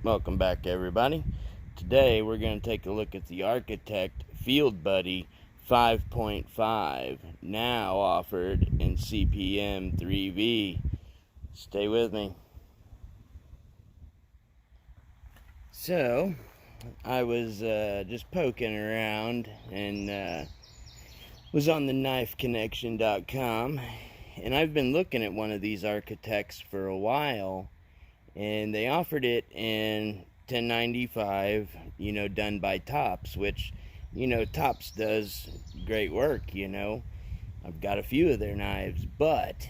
Welcome back, everybody. Today we're going to take a look at the Architect Field Buddy 5.5, now offered in CPM-3V. Stay with me. So, I was just poking around and was on the knifeconnection.com, and I've been looking at one of these Architects for a while, and they offered it in 1095, done by Tops, which, Tops does great work, I've got a few of their knives, but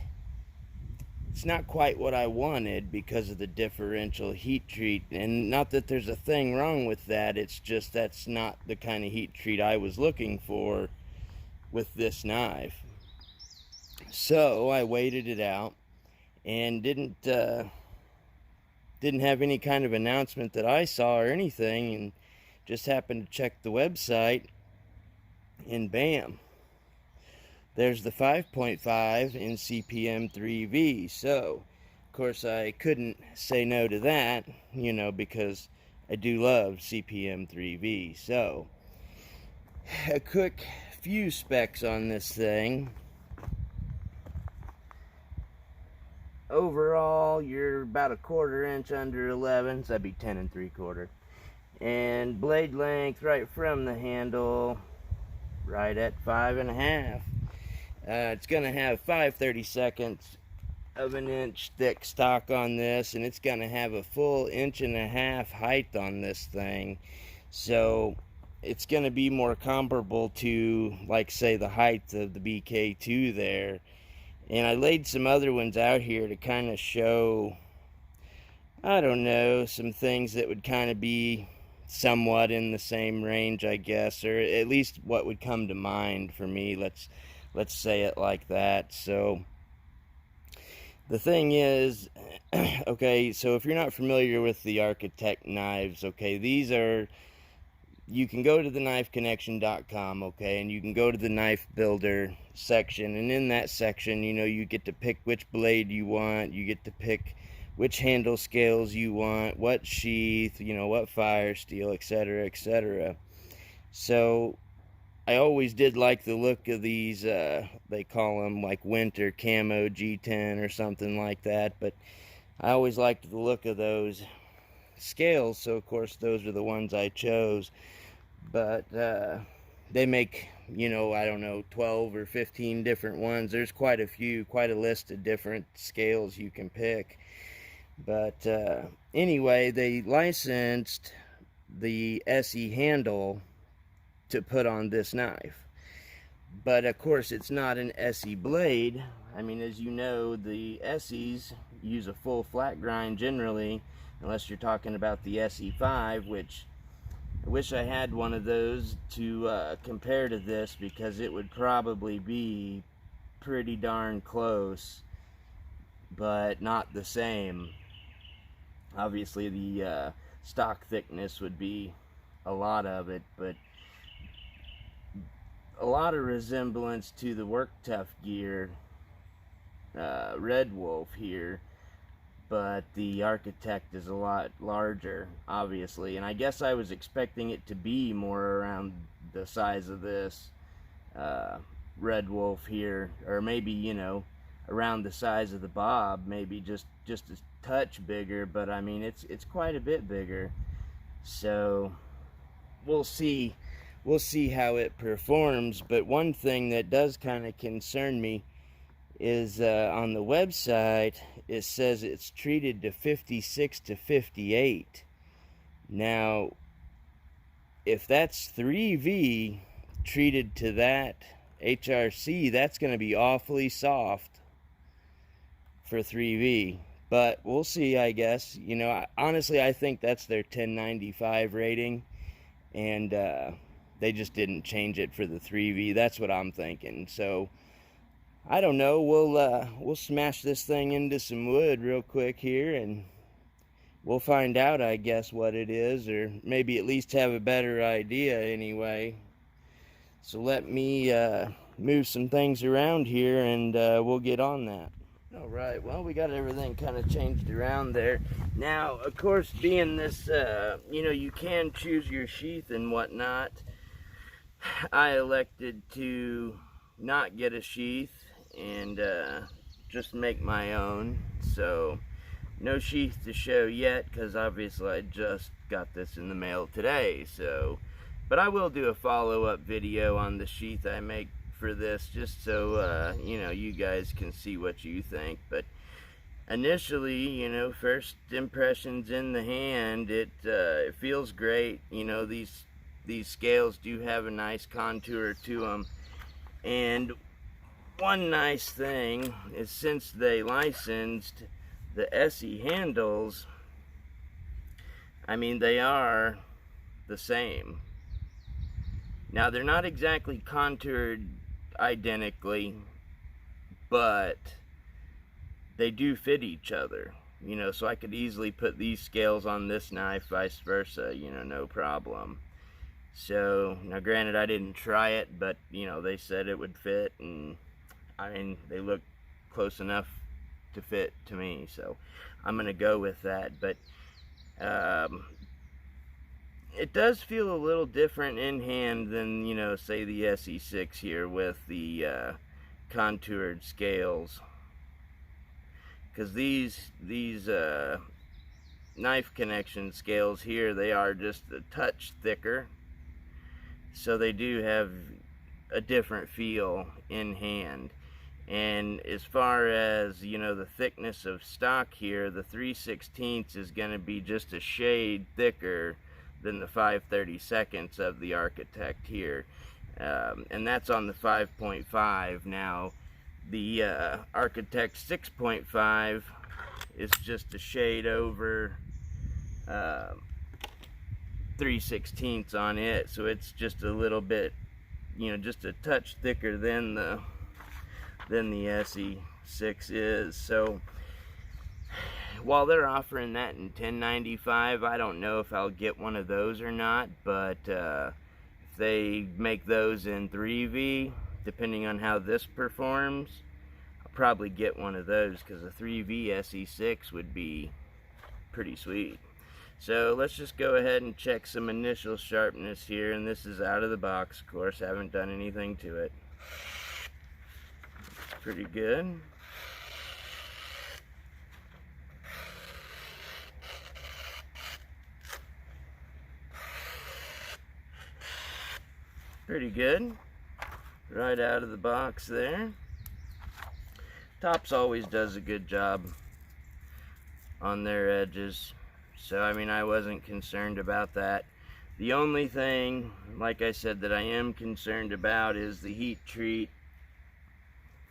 it's not quite what I wanted because of the differential heat treat. And not that there's a thing wrong with that, it's just that's not the kind of heat treat I was looking for with this knife. So I waited it out and didn't have any kind of announcement that I saw or anything, and just happened to check the website, and bam, there's the 5.5 in CPM-3V. So of course I couldn't say no to that, because I do love CPM-3V. So a quick few specs on this thing. Overall, you're about a 1/4 inch under 11, so that'd be 10 3/4. And blade length right from the handle, right at 5.5. It's gonna have 5/32 of an inch thick stock on this, and it's gonna have a full 1.5 inch height on this thing. So it's gonna be more comparable to, like, say, the height of the BK2 there. And I laid some other ones out here to kind of show, I don't know, some things that would kind of be somewhat in the same range, I guess, or at least what would come to mind for me. Let's say it like that. So the thing is, okay, so if you're not familiar with the Architect knives, okay, these are, you can go to the knifeconnection.com, okay, and you can go to the knife builder section, and in that section, you get to pick which blade you want, you get to pick which handle scales you want, what sheath, what fire steel, etc., etc. So I always did like the look of these, they call them like winter camo G10 or something like that, but I always liked the look of those scales, so of course those are the ones I chose. But they make, I don't know, 12 or 15 different ones. There's quite a few, quite a list of different scales you can pick. But anyway, they licensed the SE handle to put on this knife, but of course it's not an SE blade. I mean, as you know, the SEs use a full flat grind generally, unless you're talking about the SE5, which I wish I had one of those to compare to this, because it would probably be pretty darn close, but not the same. Obviously the stock thickness would be a lot of it, but a lot of resemblance to the Work Tough gear Red Wolf here, but the Architect is a lot larger, obviously, and I guess I was expecting it to be more around the size of this Red Wolf here, or maybe, around the size of the Bob, maybe just a touch bigger, but I mean, it's quite a bit bigger. So we'll see how it performs. But one thing that does kind of concern me is on the website it says it's treated to 56 to 58. Now if that's 3V treated to that HRC, that's going to be awfully soft for 3V, but we'll see, I guess. Honestly, I think that's their 1095 rating, and they just didn't change it for the 3V. That's what I'm thinking. So I don't know, we'll smash this thing into some wood real quick here, and we'll find out, I guess, what it is, or maybe at least have a better idea anyway. So let me move some things around here, and we'll get on that. All right, well, we got everything kind of changed around there. Now, of course, being this, you know, you can choose your sheath and whatnot. I elected to not get a sheath and just make my own. So, no sheath to show yet, because obviously I just got this in the mail today. So, but I will do a follow-up video on the sheath I make for this, just so you know, you guys can see what you think. But initially, you know, first impressions in the hand, it feels great. You know, these scales do have a nice contour to them. And one nice thing is, since they licensed the SE handles, I mean, they are the same. Now, they're not exactly contoured identically, but they do fit each other, you know, so I could easily put these scales on this knife, vice versa, you know, no problem. So, now granted, I didn't try it, but, you know, they said it would fit, and I mean, they look close enough to fit to me, so I'm gonna go with that. But it does feel a little different in hand than, you know, say the SE6 here with the contoured scales, because these knife connection scales here, they are just a touch thicker, so they do have a different feel in hand. And as far as, you know, the thickness of stock here, the 3/16 is going to be just a shade thicker than the 5/32 of the Architect here, and that's on the 5.5. Now, the Architect 6.5 is just a shade over 3/16 on it, so it's just a little bit, you know, just a touch thicker than the SE6 is. So while they're offering that in $10.95, I don't know if I'll get one of those or not, but if they make those in 3V, depending on how this performs, I'll probably get one of those, because a 3V SE6 would be pretty sweet. So let's just go ahead and check some initial sharpness here, and this is out of the box, of course. I haven't done anything to it. Pretty good. Pretty good. Right out of the box there. Tops always does a good job on their edges, so I mean, I wasn't concerned about that. The only thing, like I said, that I am concerned about is the heat treat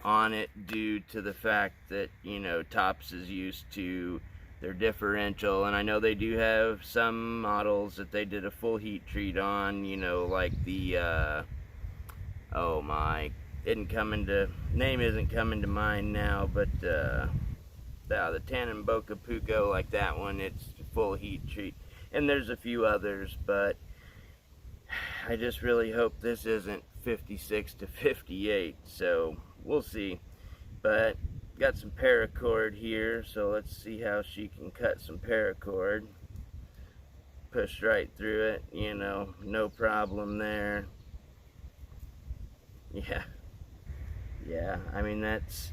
on it, due to the fact that, you know, Tops is used to their differential, and I know they do have some models that they did a full heat treat on, you know, like the oh my, name isn't coming to mind now, but the Tannenboca Puco, like that one, it's full heat treat, and there's a few others, but I just really hope this isn't 56 to 58, so we'll see. But got some paracord here, so let's see how she can cut some paracord. Push right through it, you know, no problem there. Yeah, I mean, that's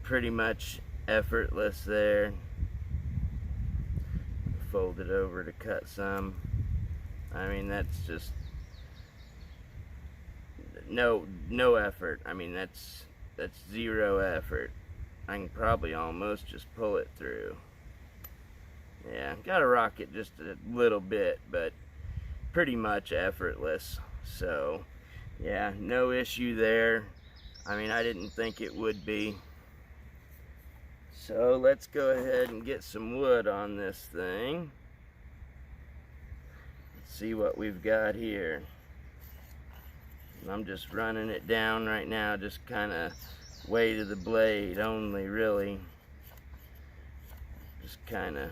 pretty much effortless there. Fold it over to cut some. I mean, that's just no effort. I mean, that's zero effort. I can probably almost just pull it through. Yeah, gotta rock it just a little bit, but pretty much effortless. So yeah, no issue there. I mean, I didn't think it would be. So let's go ahead and get some wood on this thing. Let's see what we've got here. I'm just running it down right now, just kind of weight of the blade only, really. Just kind of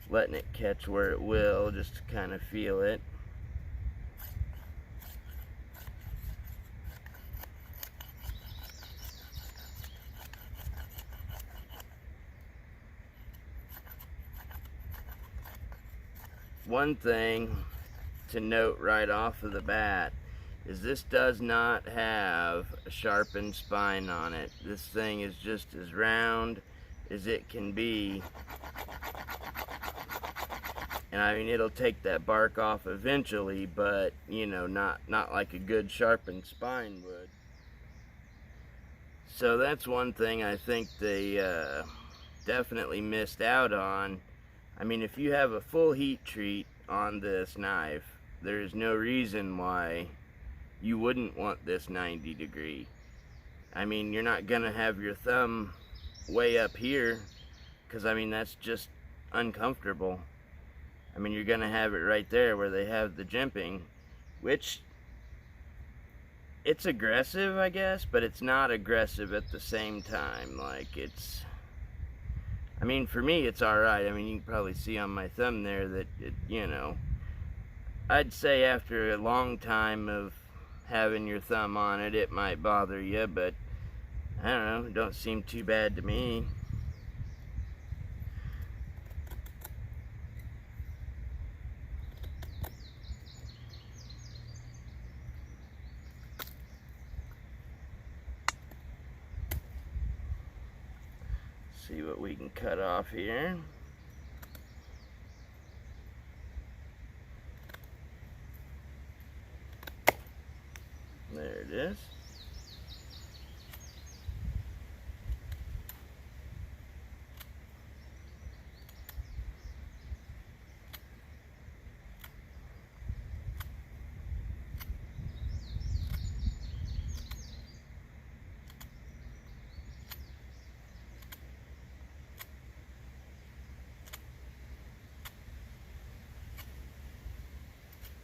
letting it catch where it will, just to kind of feel it. one thing to note right off of the bat is this does not have a sharpened spine on it. This thing is just as round as it can be. And I mean, it'll take that bark off eventually, but you know, not like a good sharpened spine would. So that's one thing I think they definitely missed out on. I mean, if you have a full heat treat on this knife, there is no reason why you wouldn't want this 90 degree. I mean, you're not gonna have your thumb way up here, because I mean, that's just uncomfortable. I mean, you're gonna have it right there where they have the jimping, which it's aggressive, I guess, but it's not aggressive at the same time. Like, it's, I mean, for me, it's alright. I mean, you can probably see on my thumb there that it, you know, I'd say after a long time of having your thumb on it, it might bother you, but I don't know, it don't seem too bad to me. See what we can cut off here. There it is.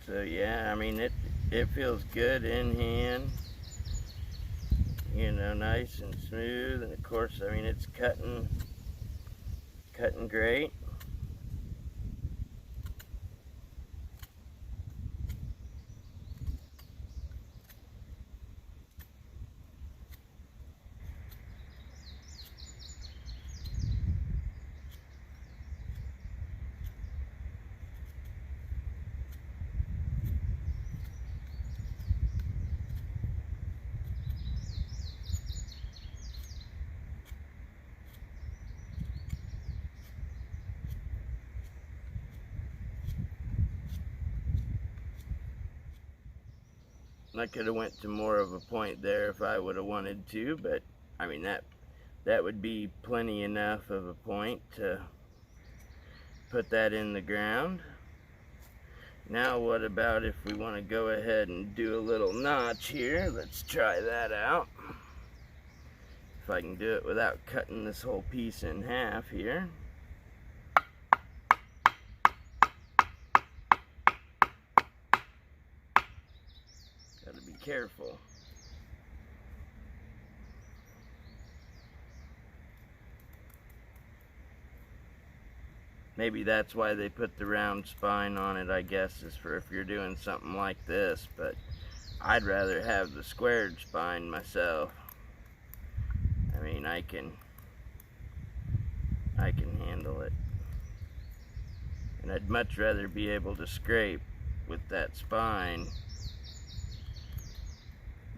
So yeah, I mean, it feels good in hand, you know, nice and smooth, and of course, I mean, it's cutting great. I could have went to more of a point there if I would have wanted to, but I mean, that would be plenty enough of a point to put that in the ground. Now what about if we want to go ahead and do a little notch here? Let's try that out. If I can do it without cutting this whole piece in half here. Gotta be careful. Maybe that's why they put the round spine on it, I guess, is for if you're doing something like this, but I'd rather have the squared spine myself. I mean, I can handle it. And I'd much rather be able to scrape with that spine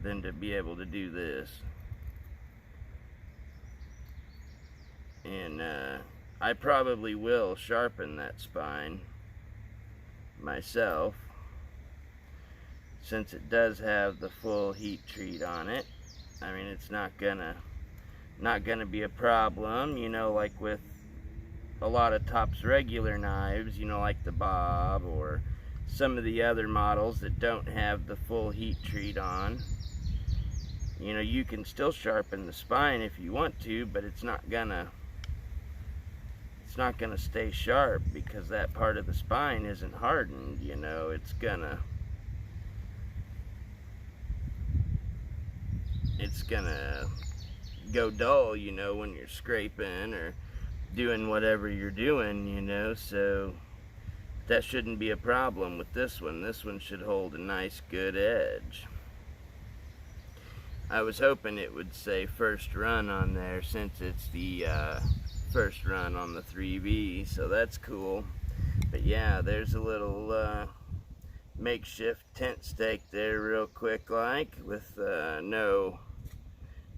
than to be able to do this. And I probably will sharpen that spine myself, since it does have the full heat treat on it. I mean, it's not gonna be a problem, you know, like with a lot of Tops regular knives, you know, like the Bob or some of the other models that don't have the full heat treat on. You know, you can still sharpen the spine if you want to, but it's not gonna stay sharp because that part of the spine isn't hardened, you know. It's gonna go dull, you know, when you're scraping or doing whatever you're doing, you know. So that shouldn't be a problem with this one. This one should hold a nice good edge. I was hoping it would say first run on there, since it's the first run on the 3V, so that's cool. But yeah, there's a little makeshift tent stake there real quick like, with no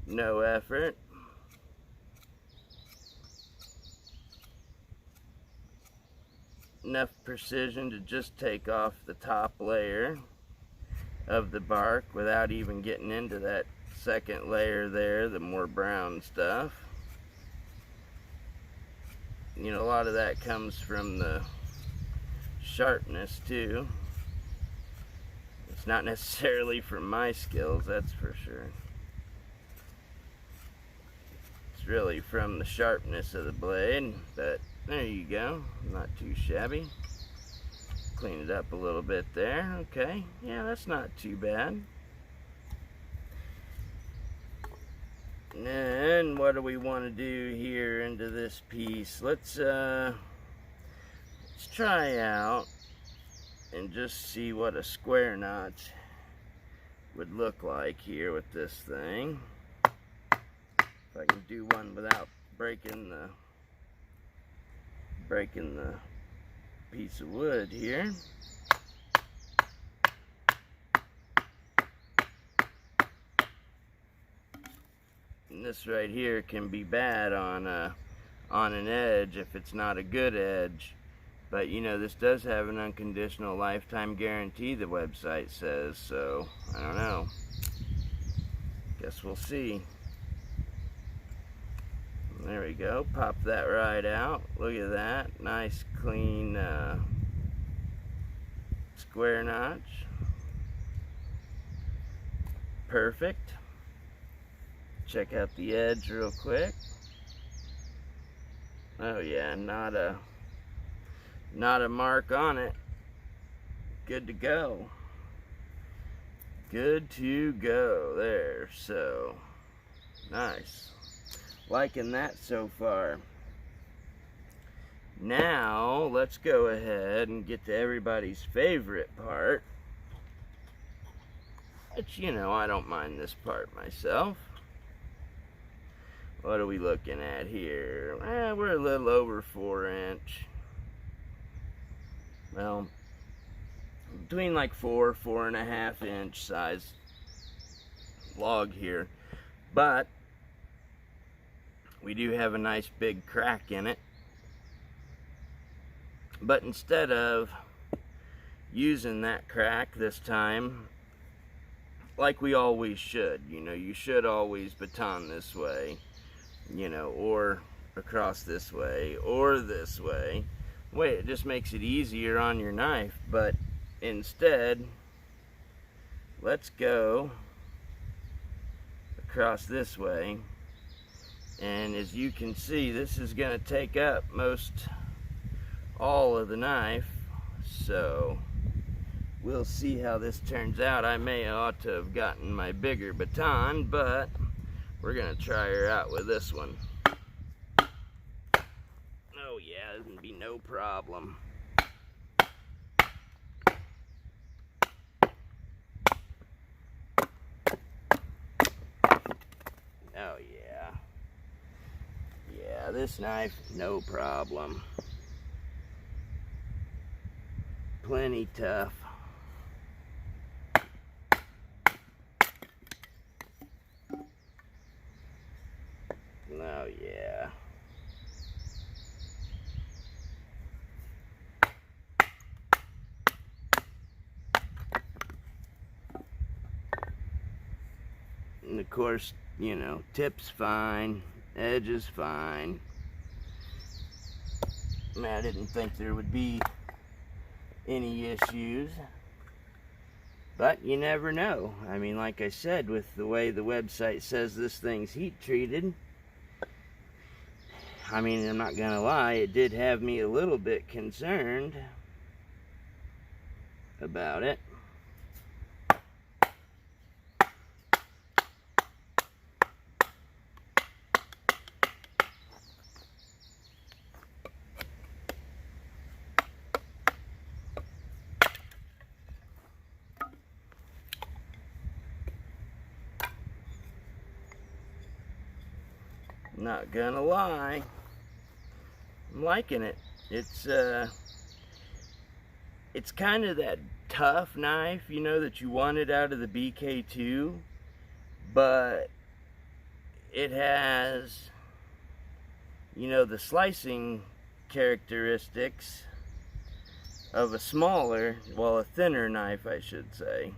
effort. Enough precision to just take off the top layer of the bark without even getting into that second layer there, the more brown stuff. You know, a lot of that comes from the sharpness too. It's not necessarily from my skills, that's for sure. It's really from the sharpness of the blade, but there you go, not too shabby. Clean it up a little bit there, okay, yeah, that's not too bad. And what do we want to do here into this piece? Let's try out and just see what a square notch would look like here with this thing. If I can do one without breaking the piece of wood here. And this right here can be bad on an edge if it's not a good edge. But you know, this does have an unconditional lifetime guarantee, the website says, so I don't know. Guess we'll see. There we go, pop that right out. Look at that, nice clean square notch. Perfect. Check out the edge real quick. Oh yeah, not a mark on it. Good to go. Good to go there. So nice. Liking that so far. Now let's go ahead and get to everybody's favorite part, which, you know, I don't mind this part myself. What are we looking at here? We're a little over 4-inch. Well, between like 4.5 inch size log here. But we do have a nice big crack in it. But instead of using that crack this time, like we always should, you know, you should always baton this way, you know, or across this way, or this way. Wait, it just makes it easier on your knife. But instead, let's go across this way. And as you can see, this is going to take up most all of the knife, so we'll see how this turns out. I may ought to have gotten my bigger baton, but we're going to try her out with this one. Oh yeah, there's going to be no problem. Oh yeah. Yeah, this knife, no problem. Plenty tough. Oh yeah. And of course, you know, tip's fine, edge is fine. I didn't think there would be any issues, but you never know. I mean, like I said, with the way the website says this thing's heat treated, I mean, I'm not gonna lie, it did have me a little bit concerned about it. Not gonna lie, I'm liking it. It's it's kind of that tough knife, you know, that you wanted out of the BK2, but it has, you know, the slicing characteristics of a smaller, well, a thinner knife, I should say.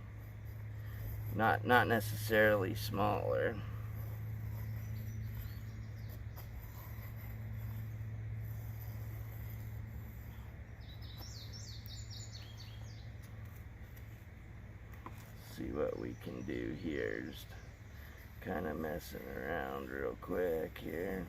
Not necessarily smaller. See what we can do here. Just kind of messing around real quick here.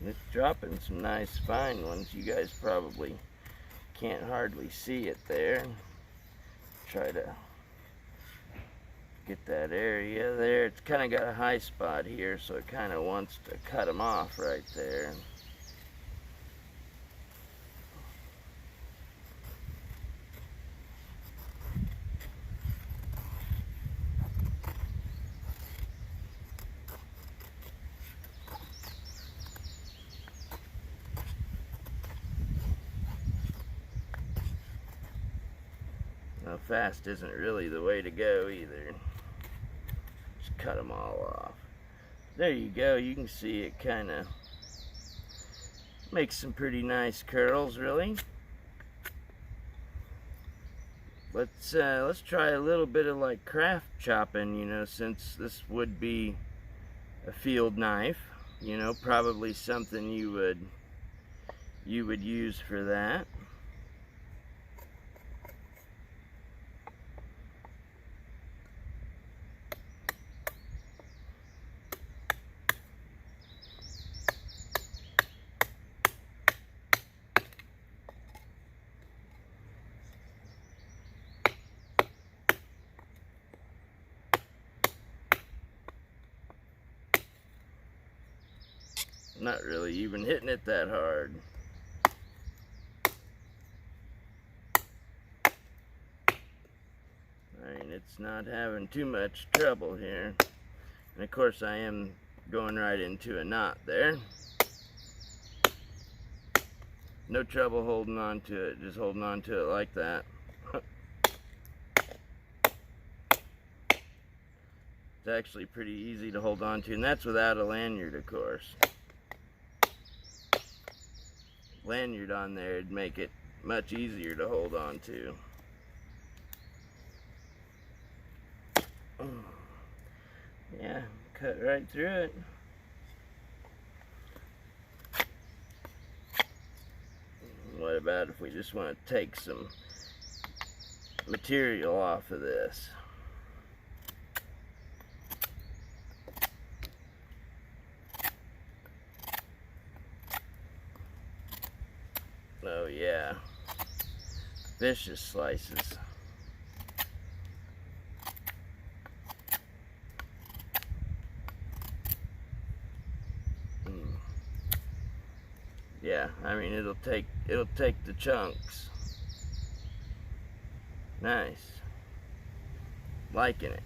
It's dropping some nice fine ones. You guys probably can't hardly see it there. Try to get that area there. It's kind of got a high spot here, so it kind of wants to cut them off right there. Now, fast isn't really the way to go either. Just cut them all off. There you go. You can see it kind of makes some pretty nice curls, really. Let's try a little bit of like craft chopping, you know, since this would be a field knife, you know, probably something you would use for that. Not really even hitting it that hard. I mean, it's not having too much trouble here. And of course I am going right into a knot there. No trouble holding on to it, just holding on to it like that. It's actually pretty easy to hold on to, and that's without a lanyard, of course. Lanyard on there would make it much easier to hold on to. Yeah, cut right through it. What about if we just want to take some material off of this? Oh yeah, vicious slices. Yeah, I mean it'll take the chunks. Nice. Liking it.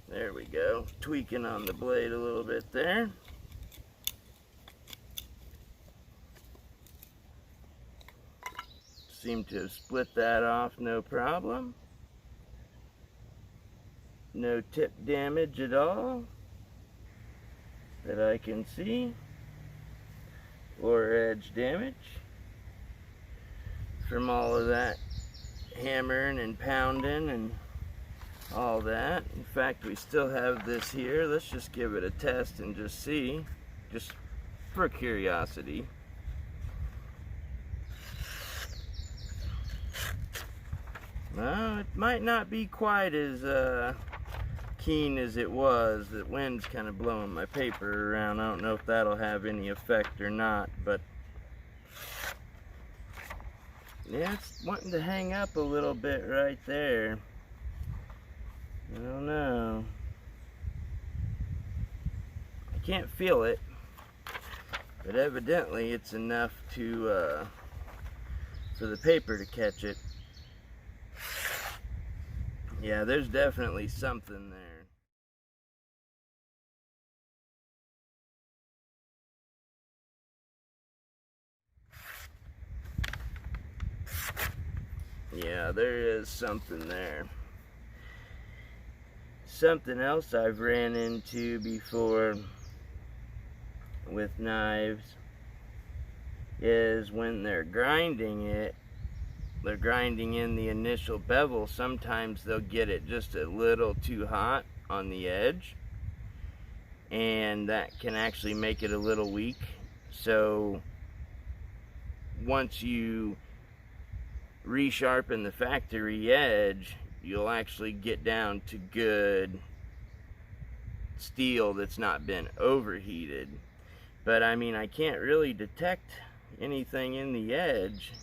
There we go. Tweaking on the blade a little bit there. Seem to have split that off no problem. No tip damage at all that I can see, or edge damage from all of that hammering and pounding and all that. In fact, we still have this here. Let's just give it a test and just see, just for curiosity. Well, it might not be quite as keen as it was. The wind's kind of blowing my paper around. I don't know if that'll have any effect or not, but Yeah, it's wanting to hang up a little bit right there. I don't know. I can't feel it, but evidently it's enough to for the paper to catch it. Yeah, there's definitely something there. Yeah, there is something there. Something else I've ran into before with knives is when they're grinding it, they're grinding in the initial bevel, sometimes they'll get it just a little too hot on the edge, and that can actually make it a little weak. So once you resharpen the factory edge, you'll actually get down to good steel that's not been overheated. But I mean, I can't really detect anything in the edge.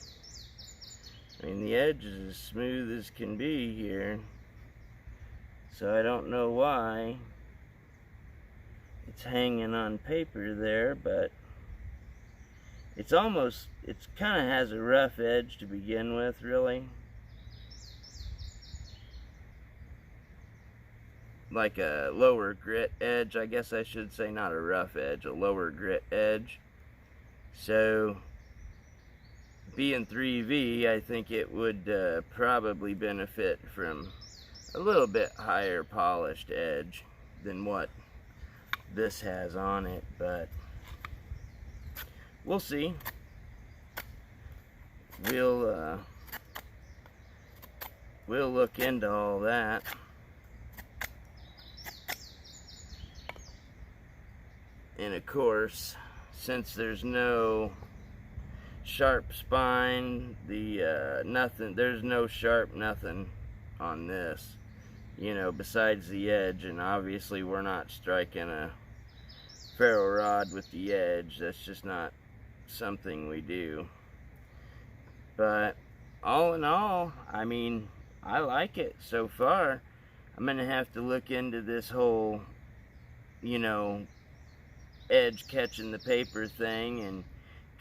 I mean, the edge is as smooth as can be here, so I don't know why it's hanging on paper there, but it's kind of has a rough edge to begin with, really. Like a lower grit edge, I guess I should say, not a rough edge, a lower grit edge. So being 3V, I think it would probably benefit from a little bit higher polished edge than what this has on it, but we'll see. We'll look into all that. And of course, since there's no sharp spine, there's no sharp nothing on this, you know, besides the edge, and obviously we're not striking a ferro rod with the edge. That's just not something we do. But all in all, I mean, I like it so far. I'm gonna have to look into this whole, you know, edge catching the paper thing and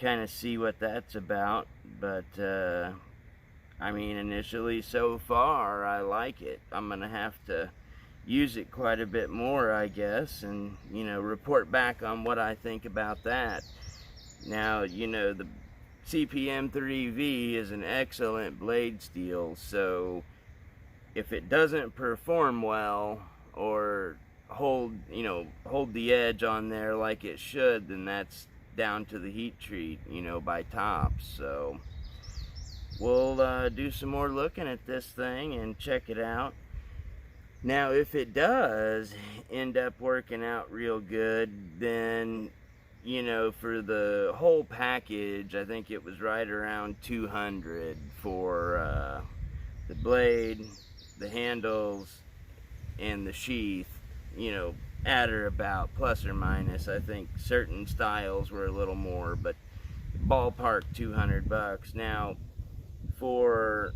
kind of see what that's about. But I mean, initially so far I like it. I'm gonna have to use it quite a bit more, I guess, and, you know, report back on what I think about that. Now, you know, the CPM-3V is an excellent blade steel, so if it doesn't perform well or hold the edge on there like it should, then that's down to the heat treat, you know, by Tops. So we'll do some more looking at this thing and check it out. Now, if it does end up working out real good, then, you know, for the whole package, I think it was right around $200 for the blade, the handles, and the sheath. You know, at or about, plus or minus. I think certain styles were a little more, but ballpark $200. Now, for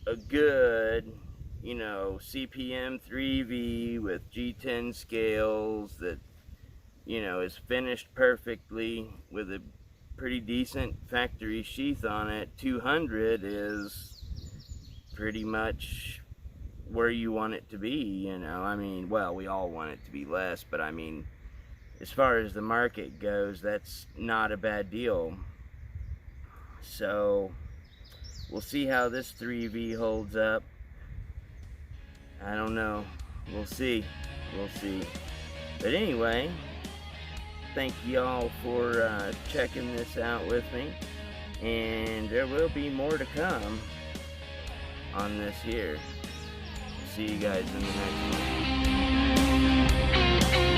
a good, you know, CPM-3V with G10 scales that, you know, is finished perfectly with a pretty decent factory sheath on it, $200 is pretty much where you want it to be, you know. I mean, well, we all want it to be less, but I mean, as far as the market goes, that's not a bad deal. So we'll see how this 3V holds up. I don't know. We'll see. But anyway, thank y'all for checking this out with me, and there will be more to come on this here. See you guys in the next one.